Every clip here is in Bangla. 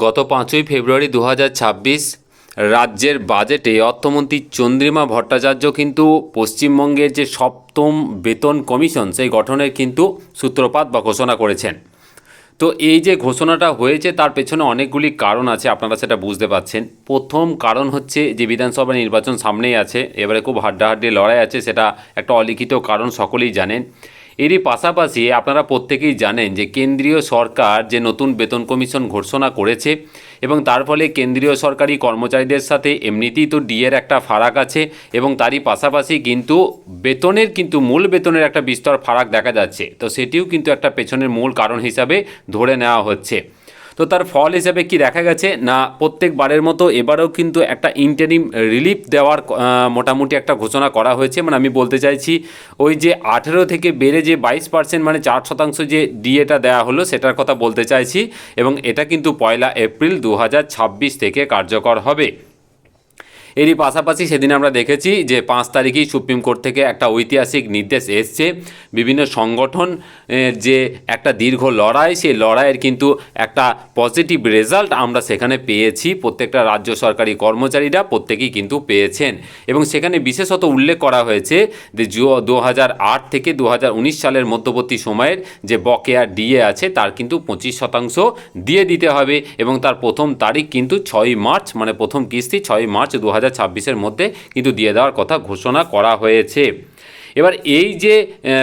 গত 5ই ফেব্রুয়ারি 2026 রাজ্যের বাজেটে অর্থমন্ত্রী চন্দ্রিমা ভট্টাচার্য কিন্তু পশ্চিমবঙ্গের যে সপ্তম বেতন কমিশন সেই গঠনের কিন্তু সূত্রপাত বা ঘোষণা করেছেন। তো এই যে ঘোষণাটা হয়েছে তার পেছনে অনেকগুলি কারণ আছে, আপনারা সেটা বুঝতে পারছেন। প্রথম কারণ হচ্ছে যে বিধানসভা নির্বাচন সামনেই আছে, এবারে খুব হাড্ডাহাড্ডি লড়াই আছে, সেটা একটা অলিখিত কারণ, সকলেই জানেন। এরই পাশাপাশি আপনারা প্রত্যেকেই জানেন যে কেন্দ্রীয় সরকার যে নতুন বেতন কমিশন ঘোষণা করেছে এবং তার ফলে কেন্দ্রীয় সরকারি কর্মচারীদের সাথে এমনিতেই তো ডিএর একটা ফারাক আছে এবং তারই পাশাপাশি কিন্তু বেতনের কিন্তু মূল বেতনের একটা বিস্তর ফারাক দেখা যাচ্ছে। তো সেটিও কিন্তু একটা পেছনের মূল কারণ হিসাবে ধরে নেওয়া হচ্ছে। তো তার ফল হিসেবে কি দেখা গেছে না, প্রত্যেকবারের মতো এবারেও কিন্তু একটা ইন্টারিম রিলিফ দেওয়ার মোটামুটি একটা ঘোষণা করা হয়েছে। মানে আমি বলতে চাইছি ওই যে 18 থেকে বেড়ে যে 22% মানে 4% যে ডিএটা দেওয়া হলো সেটার কথা বলতে চাইছি, এবং এটা কিন্তু 1 এপ্রিল 2026 থেকে কার্যকর হবে। এরই পাশাপাশি সেদিন আমরা দেখেছি যে 5 তারিখেই সুপ্রিম কোর্ট থেকে একটা ঐতিহাসিক নির্দেশ এসছে। বিভিন্ন সংগঠন যে একটা দীর্ঘ লড়াই, সেই লড়াইয়ের কিন্তু একটা পজিটিভ রেজাল্ট আমরা সেখানে পেয়েছি। প্রত্যেকটা রাজ্য সরকারি কর্মচারীরা প্রত্যেকেই কিন্তু পেয়েছেন এবং সেখানে বিশেষত উল্লেখ করা হয়েছে যে 2008 থেকে 2019 সালের মধ্যবর্তী সময়ের যে বকেয়া ডিএ আছে তার কিন্তু 25% দিয়ে দিতে হবে এবং তার প্রথম তারিখ কিন্তু 6ই মার্চ, মানে প্রথম কিস্তি 6ই মার্চ 2026-এর মধ্যে কিন্তু দিয়ে দেওয়ার কথা ঘোষণা করা হয়েছে। এবার এই যে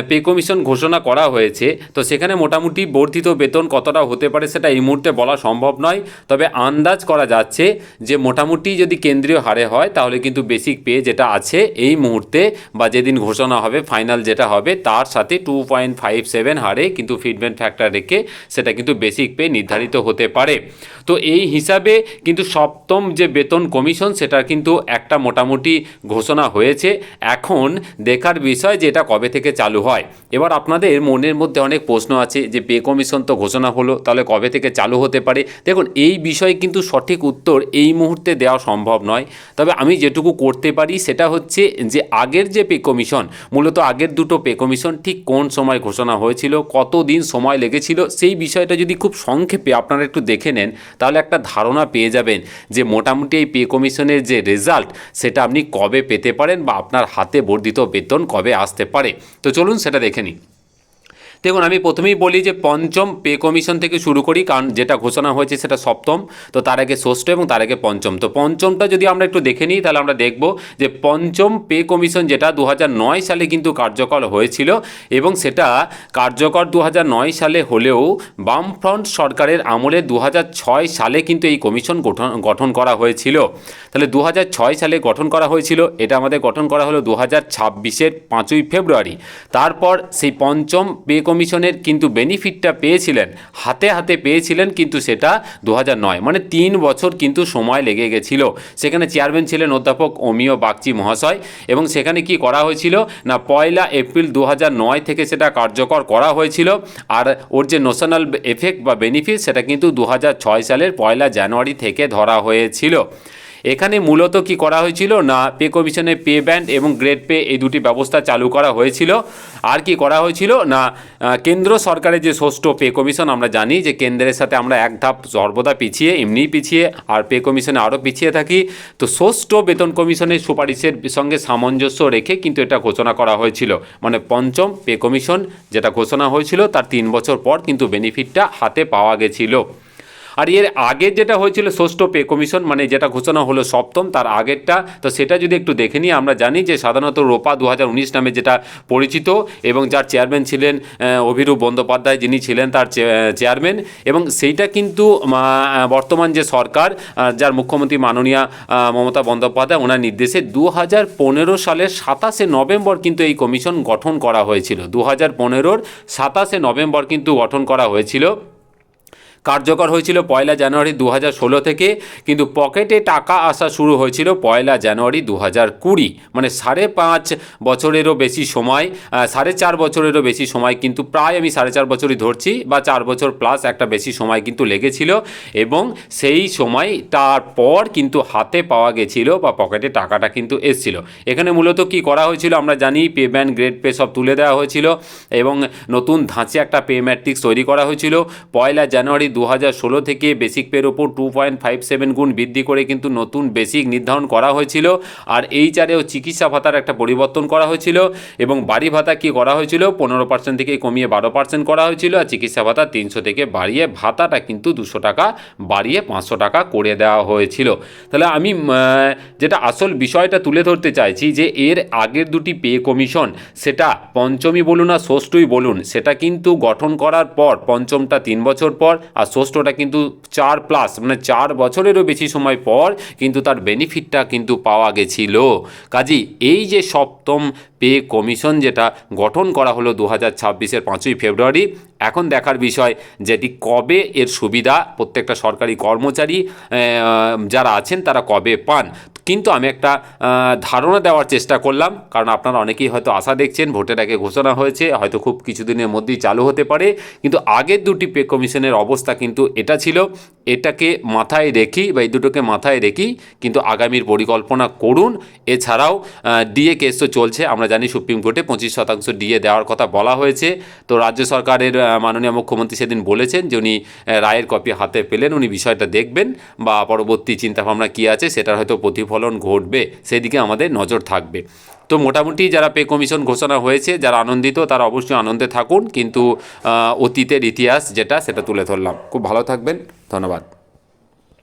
পে কমিশন ঘোষণা করা হয়েছে, তো সেখানে মোটামুটি বর্ধিত বেতন কতটা হতে পারে সেটা এই মুহূর্তে বলা সম্ভব নয়, তবে আন্দাজ করা যাচ্ছে যে মোটামুটি যদি কেন্দ্রীয় হারে হয় তাহলে কিন্তু বেসিক পে যেটা আছে এই মুহূর্তে বা যেদিন ঘোষণা হবে ফাইনাল যেটা হবে তার সাথে 2.57 হারে কিন্তু ফিটমেন্ট ফ্যাক্টর রেখে সেটা কিন্তু বেসিক পে নির্ধারিত হতে পারে। তো এই হিসাবে কিন্তু সপ্তম যে বেতন কমিশন সেটা কিন্তু একটা মোটামুটি ঘোষণা হয়েছে। এখন দেখার বিষয় যে এটা কবে থেকে চালু হয়। এবার আপনাদের মনের মধ্যে অনেক প্রশ্ন আছে যে পে কমিশন তো ঘোষণা হলো, তাহলে কবে থেকে চালু হতে পারে। দেখুন, এই বিষয়ে কিন্তু সঠিক উত্তর এই মুহূর্তে দেওয়া সম্ভব নয়, তবে আমি যেটুকু করতে পারি সেটা হচ্ছে যে আগের যে পে কমিশন, মূলত আগের দুটো পে কমিশন ঠিক কোন সময় ঘোষণা হয়েছিল, কতদিন সময় লেগেছিল, সেই বিষয়টা যদি খুব সংক্ষেপে আপনারা একটু দেখে নেন তাহলে একটা ধারণা পেয়ে যাবেন যে মোটামুটি এই পে কমিশনের যে রেজাল্ট সেটা আপনি কবে পেতে পারেন বা আপনার হাতে বর্ধিত বেতন কবে আসতে পারে। তো চলুন সেটা দেখে নিই। দেখুন, আমি প্রথমেই বলি যে পঞ্চম পে কমিশন থেকে শুরু করি, কারণ যেটা ঘোষণা হয়েছে সেটা সপ্তম, তো তার আগে ষষ্ঠ এবং তার আগে পঞ্চম। তো পঞ্চমটা যদি আমরা একটু দেখে নিই তাহলে আমরা দেখব যে পঞ্চম পে কমিশন যেটা 2009 সালে কিন্তু কার্যকর হয়েছিল এবং সেটা কার্যকর 2009 সালে হলেও বামফ্রন্ট সরকারের আমলে 2006 সালে কিন্তু এই কমিশন গঠন করা হয়েছিল। তাহলে 2006 সালে গঠন করা হয়েছিল, এটা আমাদের গঠন করা হলো 2026-এর 5ই ফেব্রুয়ারি। তারপর সেই পঞ্চম পে কমিশনের কিন্তু বেনিফিটটা পেয়েছিলেন, হাতে হাতে পেয়েছিলেন, কিন্তু সেটা 2009, মানে 3 বছর কিন্তু সময় লেগে গেছিল। সেখানে চেয়ারম্যান ছিলেন অধ্যাপক অমিয় বাগচি মহাশয় এবং সেখানে কি করা হয়েছিল না 1 এপ্রিল 2009 থেকে সেটা কার্যকর করা হয়েছিল। আর ওর যে ন্যাশনাল এফেক্ট বা বেনিফিট সেটা কিন্তু 2006 সালের 1 জানুয়ারি থেকে ধরা হয়েছিল। এখানে মূলত কি করা হয়েছিল না পে কমিশনের পে ব্যান্ড এবং গ্রেড পে এই দুটি ব্যবস্থা চালু করা হয়েছিল। আর কি করা হয়েছিল না কেন্দ্র সরকারের যে ষষ্ঠ পে কমিশন, আমরা জানি যে কেন্দ্রের সাথে আমরা এক ধাপ সর্বদা পিছিয়ে, এমনিই পিছিয়ে, আর পে কমিশনে আরও পিছিয়ে থাকি। তো ষষ্ঠ বেতন কমিশনের সুপারিশের সঙ্গে সামঞ্জস্য রেখে কিন্তু এটা ঘোষণা করা হয়েছিল, মানে পঞ্চম পে কমিশন যেটা ঘোষণা হয়েছিল তার 3 বছর পর কিন্তু বেনিফিটটা হাতে পাওয়া গেছিল। আর এর আগে যেটা হয়েছিল ষষ্ঠ পে কমিশন, মানে যেটা ঘোষণা হলো সপ্তম, তার আগেরটা, তো সেটা যদি একটু দেখে নিই, আমরা জানি যে সাধারণত রোপা 2019 নামে যেটা পরিচিত এবং যার চেয়ারম্যান ছিলেন অভিরূপ বন্দ্যোপাধ্যায়, যিনি ছিলেন তার চেয়ারম্যান, এবং সেইটা কিন্তু বর্তমান যে সরকার, যার মুখ্যমন্ত্রী মাননীয়া মমতা বন্দ্যোপাধ্যায়, ওনার নির্দেশে 2015 সালের 27শে নভেম্বর কিন্তু এই কমিশন গঠন করা হয়েছিল। 2015-র 27শে নভেম্বর কিন্তু গঠন করা হয়েছিল। কার্যকর হয়েছিল 1 জানুয়ারি 2016 থেকে, কিন্তু পকেটে টাকা আসা শুরু হয়েছিল 1 জানুয়ারি 2020, মানে 5.5 বছরেরও বেশি সময়, 4.5 বছরেরও বেশি সময় কিন্তু, প্রায় আমি 4.5 বছরই ধরছি, বা 4 বছর প্লাস একটা বেশি সময় কিন্তু লেগেছিল এবং সেই সময়টার পর কিন্তু হাতে পাওয়া গেছিল বা পকেটে টাকাটা কিন্তু এসেছিল। এখানে মূলত কি করা হয়েছিল আমরা জানি, পে ব্যান্ড গ্রেড পে সব তুলে দেওয়া হয়েছিল এবং নতুন ধাঁচে একটা পে ম্যাট্রিক্স তৈরি করা হয়েছিল। 1 জানুয়ারি 2016 থেকে বেসিক পের ওপর 2.57 গুণ বৃদ্ধি করে কিন্তু নতুন বেসিক নির্ধারণ করা হয়েছিল। আর এইচআরেও চিকিৎসা ভাতার একটা পরিবর্তন করা হয়েছিল এবং বাড়ি ভাতা কি করা হয়েছিল 15% থেকে কমিয়ে 12% করা হয়েছিল। আর চিকিৎসা ভাতা 300 থেকে বাড়িয়ে ভাতাটা কিন্তু 200 টাকা বাড়িয়ে 500 টাকা করে দেওয়া হয়েছিল। তাহলে আমি যেটা আসল বিষয়টা তুলে ধরতে চাইছি যে এর আগের দুটি পে কমিশন, সেটা পঞ্চমী বলুন আর ষষ্ঠই বলুন, সেটা কিন্তু গঠন করার পর পঞ্চমটা 3 বছর পর আর ষষ্ঠটা কিন্তু 4+ মানে 4 বছরেরও বেশি সময় পর কিন্তু তার বেনিফিটটা কিন্তু পাওয়া গেছিল। কাজেই এই যে সপ্তম পে কমিশন যেটা গঠন করা হলো 2026-এর 5ই ফেব্রুয়ারি, এখন দেখার বিষয় যেটি কবে এর সুবিধা প্রত্যেকটা সরকারি কর্মচারী যারা আছেন তারা কবে পান। কিন্তু আমি একটা ধারণা দেওয়ার চেষ্টা করলাম, কারণ আপনারা অনেকেই হয়তো আশা দেখছেন, ভোটের আগে ঘোষণা হয়েছে, হয়তো খুব কিছুদিনের মধ্যেই চালু হতে পারে। কিন্তু আগের দুটি পে কমিশনের অবস্থা কিন্তু এটা ছিল। এটাকে মাথায় রেখেই বা এই দুটোকে মাথায় রেখেই কিন্তু আগামীর পরিকল্পনা করুন। এছাড়াও ডিএ কেস তো চলছে, আমরা জানি সুপ্রিম কোর্টে 25% ডিএ দেওয়ার কথা বলা হয়েছে। তো রাজ্য সরকারের মাননীয় মুখ্যমন্ত্রী সেদিন বলেছেন যে উনি রায়ের কপি হাতে পেলেন, উনি বিষয়টা দেখবেন বা পরবর্তী চিন্তাভাবনা কী আছে সেটার হয়তো প্রতিফলন ঘটবে, সেদিকে আমাদের নজর থাকবে। তো মোটামুটি যারা পে কমিশন ঘোষণা হয়েছে, যারা আনন্দিত তারা অবশ্যই আনন্দে থাকুন, কিন্তু অতীতের ইতিহাস যেটা সেটা তুলে ধরলাম। খুব ভালো থাকবেন, ধন্যবাদ।